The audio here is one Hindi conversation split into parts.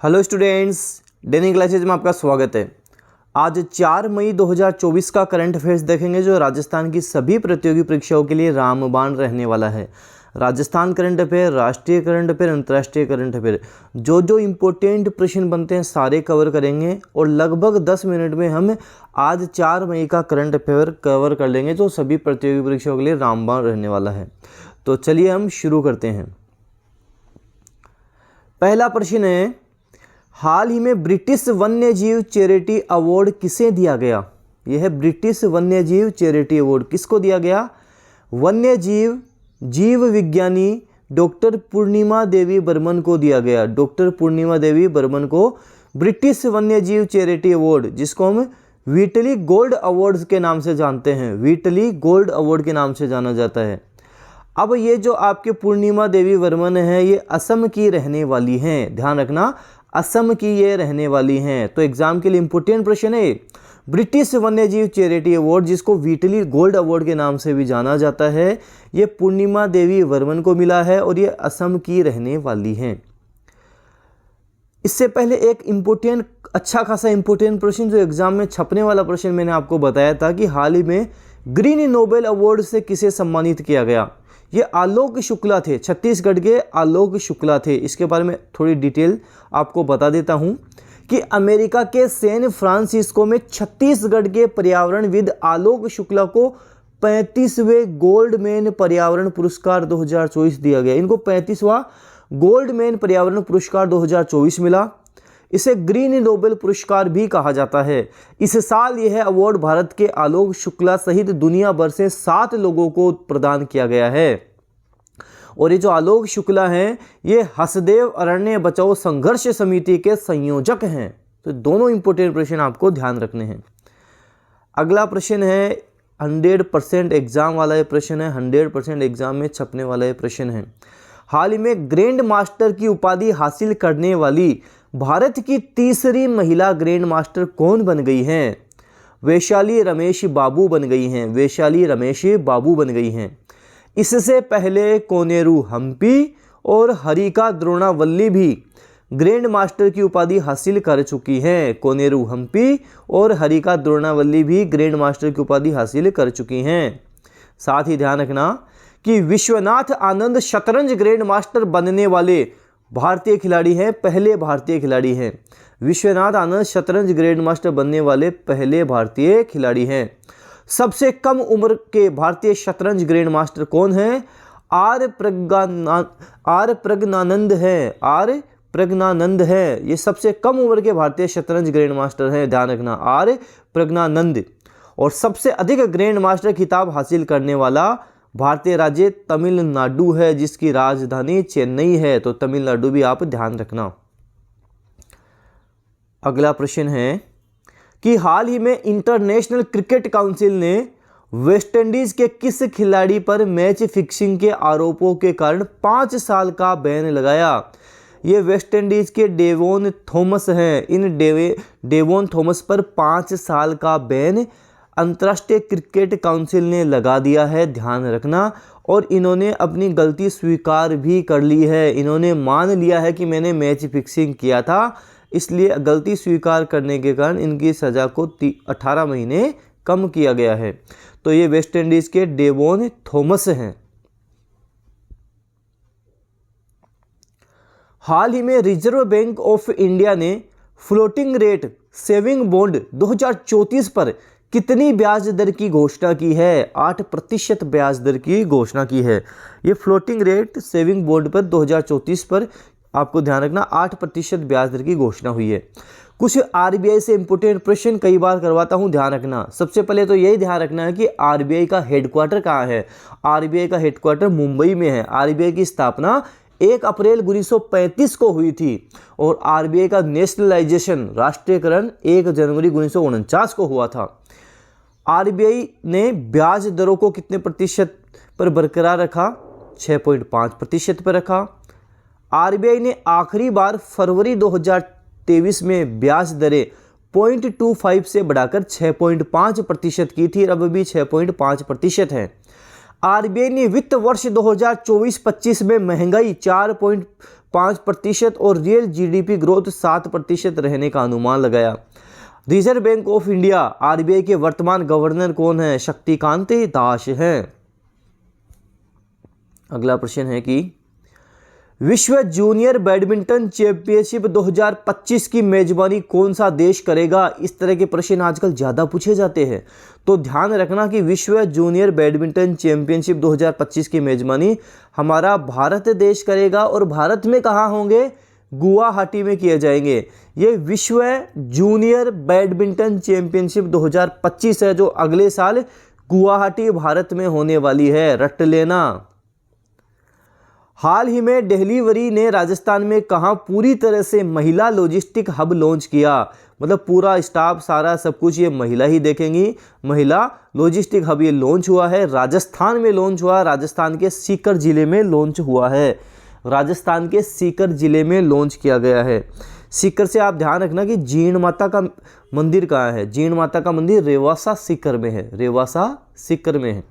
हेलो स्टूडेंट्स, डेली क्लासेज में आपका स्वागत है। आज 4 मई 2024 का करंट अफेयर्स देखेंगे जो राजस्थान की सभी प्रतियोगी परीक्षाओं के लिए रामबाण रहने वाला है। राजस्थान करंट अफेयर, राष्ट्रीय करंट अफेयर, अंतर्राष्ट्रीय करंट अफेयर, जो इम्पोर्टेंट प्रश्न बनते हैं सारे कवर करेंगे और लगभग 10 मिनट में हम आज 4 मई का करंट अफेयर कवर कर लेंगे जो सभी प्रतियोगी परीक्षाओं के लिए रामबाण रहने वाला है। तो चलिए हम शुरू करते हैं। पहला प्रश्न है, हाल ही में ब्रिटिश वन्यजीव चैरिटी अवार्ड किसे दिया गया? यह है ब्रिटिश वन्यजीव चैरिटी अवार्ड, किसको दिया गया? वन्यजीव जीव विज्ञानी डॉक्टर पूर्णिमा देवी बर्मन को दिया गया। डॉक्टर पूर्णिमा देवी बर्मन को ब्रिटिश वन्यजीव चैरिटी अवार्ड, जिसको हम व्हीटली गोल्ड अवार्ड के नाम से जानते हैं, व्हीटली गोल्ड अवार्ड के नाम से जाना जाता है। अब ये जो आपके पूर्णिमा देवी बर्मन है ये असम की रहने वाली हैं, ध्यान रखना असम की ये रहने वाली हैं। तो एग्जाम के लिए इंपोर्टेंट प्रश्न है, ब्रिटिश वन्यजीव चैरिटी अवार्ड जिसको व्हीटली गोल्ड अवार्ड के नाम से भी जाना जाता है, ये पूर्णिमा देवी बर्मन को मिला है और ये असम की रहने वाली हैं। इससे पहले एक इम्पोर्टेंट, अच्छा खासा इम्पोर्टेंट प्रश्न जो एग्जाम में छपने वाला प्रश्न मैंने आपको बताया था कि हाल ही में ग्रीन नोबेल अवार्ड से किसे सम्मानित किया गया? ये आलोक शुक्ला थे, छत्तीसगढ़ के आलोक शुक्ला थे। इसके बारे में थोड़ी डिटेल आपको बता देता हूं कि अमेरिका के सैन फ्रांसिस्को में छत्तीसगढ़ के पर्यावरणविद आलोक शुक्ला को 35वें गोल्डमैन पर्यावरण पुरस्कार 2024 दिया गया। इनको 35वां गोल्डमैन पर्यावरण पुरस्कार 2024 मिला। इसे ग्रीन नोबेल पुरस्कार भी कहा जाता है। इस साल यह अवार्ड भारत के आलोक शुक्ला सहित दुनिया भर से 7 लोगों को प्रदान किया गया है। और ये जो आलोक शुक्ला हैं ये हसदेव अरण्य बचाओ संघर्ष समिति के संयोजक हैं। तो दोनों इंपोर्टेंट प्रश्न आपको ध्यान रखने हैं। अगला प्रश्न है 100% एग्जाम वाला ये प्रश्न है, 100% एग्जाम में छपने वाला ये प्रश्न है। हाल ही में ग्रैंड मास्टर की उपाधि हासिल करने वाली भारत की तीसरी महिला ग्रैंड मास्टर कौन बन गई हैं? वैशाली रमेश बाबू बन गई हैं, वैशाली रमेश बाबू बन गई हैं। इससे पहले कोनेरू हम्पी और हरिका द्रोणावल्ली भी ग्रैंड मास्टर की उपाधि हासिल कर चुकी हैं। कोनेरू हम्पी और हरिका द्रोणावल्ली भी ग्रैंड मास्टर की उपाधि हासिल कर चुकी हैं। साथ ही ध्यान रखना कि विश्वनाथ आनंद शतरंज ग्रैंड मास्टर बनने वाले भारतीय खिलाड़ी हैं, पहले भारतीय खिलाड़ी हैं। विश्वनाथ आनंद शतरंज ग्रैंड मास्टर बनने वाले पहले भारतीय खिलाड़ी हैं। सबसे कम उम्र के भारतीय शतरंज ग्रैंड मास्टर कौन हैं? आर प्रज्ञानंद हैं, आर प्रज्ञानंद हैं। ये सबसे कम उम्र के भारतीय शतरंज ग्रैंड मास्टर हैं, ध्यान रखना आर प्रज्ञानंद। और सबसे अधिक ग्रैंड मास्टर खिताब हासिल करने वाला भारतीय राज्य तमिलनाडु है, जिसकी राजधानी चेन्नई है। तो तमिलनाडु भी आप ध्यान रखना। अगला प्रश्न है कि हाल ही में इंटरनेशनल क्रिकेट काउंसिल ने वेस्टइंडीज के किस खिलाड़ी पर मैच फिक्सिंग के आरोपों के कारण 5 साल का बैन लगाया? ये वेस्टइंडीज के डेवोन थॉमस हैं। इन डेवोन थॉमस पर 5 साल का बैन अंतर्राष्ट्रीय क्रिकेट काउंसिल ने लगा दिया है, ध्यान रखना। और इन्होंने अपनी गलती स्वीकार भी कर ली है, इन्होंने मान लिया है कि मैंने मैच फिक्सिंग किया था, इसलिए गलती स्वीकार करने के कारण इनकी सज़ा को 18 महीने कम किया गया है। तो ये वेस्ट इंडीज़ के डेवोन थॉमस हैं। हाल ही में रिजर्व बैंक ऑफ इंडिया ने फ्लोटिंग रेट सेविंग बॉन्ड 2034 पर कितनी ब्याज दर की घोषणा की है? 8% ब्याज दर की घोषणा की है। ये फ्लोटिंग रेट सेविंग बॉन्ड पर 2034 पर आपको ध्यान रखना 8% ब्याज दर की घोषणा हुई है। कुछ आरबीआई से इंपोर्टेंट प्रश्न कई बार करवाता हूं, ध्यान रखना। सबसे पहले तो यही ध्यान रखना है कि आरबीआई का हेडक्वार्टर कहाँ है। आरबीआई का हेडक्वार्टर मुंबई में है। आरबीआई की स्थापना 1 अप्रैल 1935 को हुई थी और आरबीआई का नेशनलाइजेशन, राष्ट्रीयकरण 1 जनवरी 1949 को हुआ था। आरबीआई ने ब्याज दरों को कितने प्रतिशत पर बरकरार रखा? 6.5% पर रखा। आरबीआई ने आखिरी बार फरवरी 2023 में ब्याज दरें 0.25 से बढ़ाकर 6.5% की थी, अब भी 6.5% है। आरबीआई ने वित्त वर्ष 2024-25 में महंगाई 5% और रियल जीडीपी ग्रोथ 7% रहने का अनुमान लगाया। Reserve bank of India RBI के वर्तमान गवर्नर कौन है? शक्तिकांत दास हैं। अगला प्रश्न है कि विश्व जूनियर बैडमिंटन चैंपियनशिप 2025 की मेजबानी कौन सा देश करेगा? इस तरह के प्रश्न आजकल ज़्यादा पूछे जाते हैं, तो ध्यान रखना कि विश्व जूनियर बैडमिंटन चैंपियनशिप 2025 की मेजबानी हमारा भारत देश करेगा। और भारत में कहाँ होंगे? गुवाहाटी में किए जाएंगे। ये विश्व जूनियर बैडमिंटन चैंपियनशिप 2025 है, जो अगले साल गुवाहाटी भारत में होने वाली है, रट लेना। हाल ही में दिल्ली ने राजस्थान में कहाँ पूरी तरह से महिला लॉजिस्टिक हब लॉन्च किया? मतलब पूरा स्टाफ, सारा सब कुछ ये महिला ही देखेंगी। महिला लॉजिस्टिक हब ये लॉन्च हुआ है, राजस्थान में लॉन्च हुआ, राजस्थान के सीकर जिले में लॉन्च हुआ है। राजस्थान के सीकर जिले में लॉन्च किया गया है। सीकर से आप ध्यान रखना कि जीण माता का मंदिर कहाँ है? जीण माता का मंदिर रेवासा सीकर में है, रेवासा सीकर में है।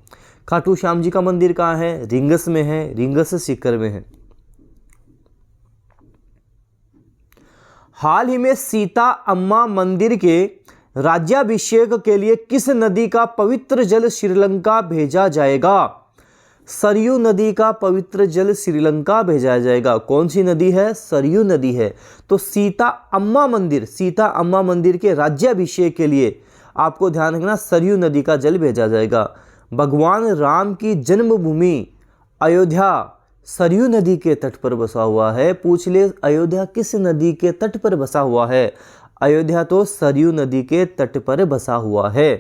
खाटू श्याम जी का मंदिर कहाँ है? रिंगस में है, रिंगस सीकर में है। हाल ही में सीता अम्मा मंदिर के राज्याभिषेक के लिए किस नदी का पवित्र जल श्रीलंका भेजा जाएगा? सरयू नदी का पवित्र जल श्रीलंका भेजा जाएगा। कौन सी नदी है? सरयू नदी है। तो सीता अम्मा मंदिर के राज्याभिषेक के लिए आपको ध्यान रखना सरयू नदी का जल भेजा जाएगा। भगवान राम की जन्मभूमि अयोध्या सरयू नदी के तट पर बसा हुआ है। पूछ ले अयोध्या किस नदी के तट पर बसा हुआ है? अयोध्या तो सरयू नदी के तट पर बसा हुआ है।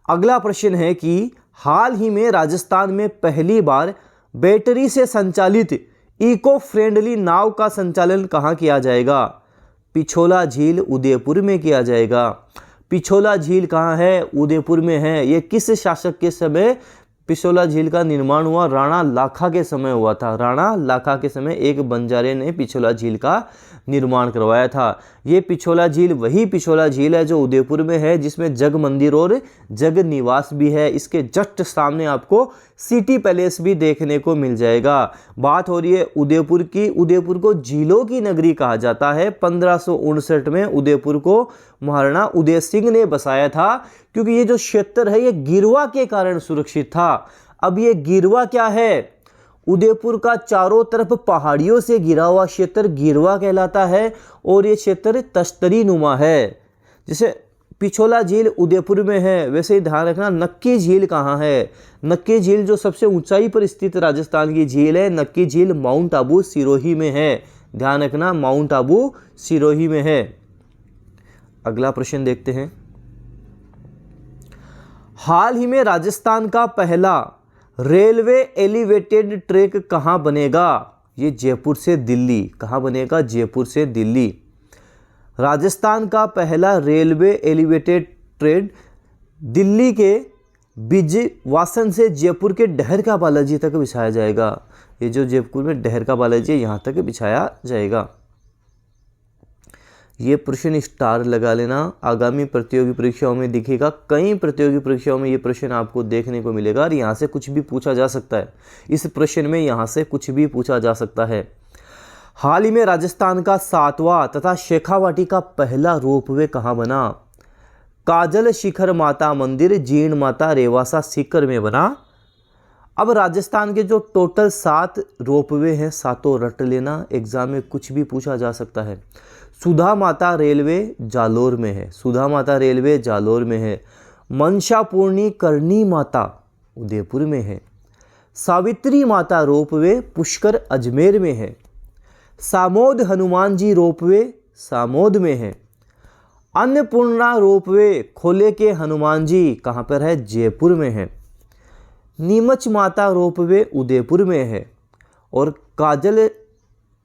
अगला प्रश्न है कि हाल ही में राजस्थान में पहली बार बैटरी से संचालित इको फ्रेंडली नाव का संचालन कहाँ किया जाएगा? पिछोला झील उदयपुर में किया जाएगा। पिछोला झील कहाँ है? उदयपुर में है। ये किस शासक के समय पिछोला झील का निर्माण हुआ? राणा लाखा के समय हुआ था। राणा लाखा के समय एक बंजारे ने पिछोला झील का निर्माण करवाया था। ये पिछोला झील वही पिछोला झील है जो उदयपुर में है, जिसमें जग मंदिर और जग निवास भी है। इसके जस्ट सामने आपको सिटी पैलेस भी देखने को मिल जाएगा। बात हो रही है उदयपुर की। उदयपुर को झीलों की नगरी कहा जाता है। 1559 में उदयपुर को महाराणा उदय सिंह ने बसाया था, क्योंकि ये जो क्षेत्र है ये गिरवा के कारण सुरक्षित था। अब ये गिरवा क्या है? उदयपुर का चारों तरफ पहाड़ियों से घिरा हुआ क्षेत्र गिरवा कहलाता है, और ये क्षेत्र तश्तरी नुमा है। जैसे पिछोला झील उदयपुर में है, वैसे ही ध्यान रखना नक्की झील कहाँ है? नक्की झील जो सबसे ऊंचाई पर स्थित राजस्थान की झील है, नक्की झील माउंट आबू सिरोही में है। ध्यान रखना माउंट आबू सिरोही में है। अगला प्रश्न देखते हैं। हाल ही में राजस्थान का पहला रेलवे एलिवेटेड ट्रैक कहाँ बनेगा? ये जयपुर से दिल्ली। कहाँ बनेगा? जयपुर से दिल्ली। राजस्थान का पहला रेलवे एलिवेटेड ट्रैक दिल्ली के बिजवासन से जयपुर के डहरका बालाजी तक बिछाया जाएगा। ये जो जयपुर में डहरका बालाजी है यहाँ तक बिछाया जाएगा। ये प्रश्न स्टार लगा लेना, आगामी प्रतियोगी परीक्षाओं में दिखेगा। कई प्रतियोगी परीक्षाओं में ये प्रश्न आपको देखने को मिलेगा और यहाँ से कुछ भी पूछा जा सकता है। इस प्रश्न में यहाँ से कुछ भी पूछा जा सकता है। हाल ही में राजस्थान का 7वां तथा शेखावाटी का पहला रोपवे कहाँ बना? काजल शिखर माता मंदिर जीण माता रेवासा सीकर में बना। अब राजस्थान के जो टोटल 7 रोपवे हैं, सातों रट लेना, एग्जाम में कुछ भी पूछा जा सकता है। सुधा माता रेलवे जालोर में है। सुधा माता रेलवे जालोर में है। मनशापूर्णी करणी माता उदयपुर में है। सावित्री माता रोपवे पुष्कर अजमेर में है। सामोद हनुमान जी रोपवे सामोद में है। अन्नपूर्णा रोपवे खोले के हनुमान जी कहाँ पर है? जयपुर में है। नीमच माता रोपवे उदयपुर में है। और काजल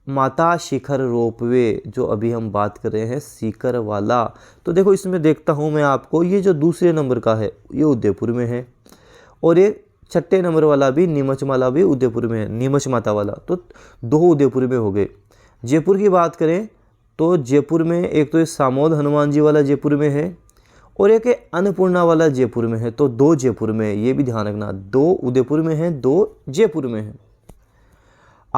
माता शिखर रोपवे जो अभी हम बात कर रहे हैं सीकर वाला, तो देखो इसमें देखता हूँ मैं आपको, ये जो दूसरे नंबर का है ये उदयपुर में है, और ये छठे नंबर वाला भी नीमच वाला भी उदयपुर में है, नीमच माता वाला। तो 2 उदयपुर में हो गए। जयपुर की बात करें तो जयपुर में एक तो ये सामोद हनुमान जी वाला जयपुर में है, और एक अन्नपूर्णा वाला जयपुर में है। तो 2 जयपुर में है, ये भी ध्यान रखना। 2 उदयपुर में है, 2 जयपुर में है।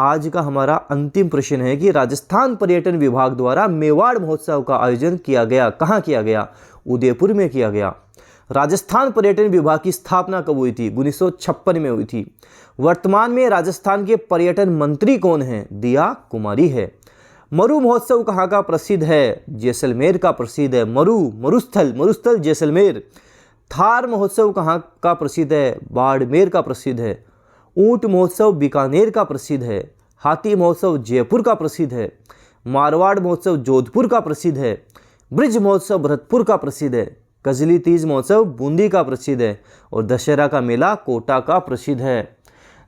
आज का हमारा अंतिम प्रश्न है कि राजस्थान पर्यटन विभाग द्वारा मेवाड़ महोत्सव का आयोजन किया गया, कहाँ किया गया? उदयपुर में किया गया। राजस्थान पर्यटन विभाग की स्थापना कब हुई थी? 1956 में हुई थी। वर्तमान में राजस्थान के पर्यटन मंत्री कौन हैं? दिया कुमारी है। मरु महोत्सव कहाँ का प्रसिद्ध है? जैसलमेर का प्रसिद्ध है। मरुस्थल जैसलमेर। थार महोत्सव कहाँ का प्रसिद्ध है? बाड़मेर का प्रसिद्ध है। ऊंट महोत्सव बीकानेर का प्रसिद्ध है। हाथी महोत्सव जयपुर का प्रसिद्ध है। मारवाड़ महोत्सव जोधपुर का प्रसिद्ध है। ब्रिज महोत्सव भरतपुर का प्रसिद्ध है। कजली तीज महोत्सव बूंदी का प्रसिद्ध है। और दशहरा का मेला कोटा का प्रसिद्ध है।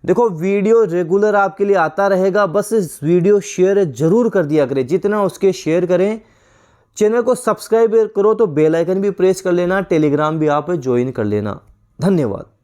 देखो, वीडियो रेगुलर आपके लिए आता रहेगा, बस इस वीडियो शेयर जरूर कर दिया करें, जितना उसके शेयर करें। चैनल को सब्सक्राइब करो तो बेल आइकन भी प्रेस कर लेना, टेलीग्राम भी आप ज्वाइन कर लेना। धन्यवाद।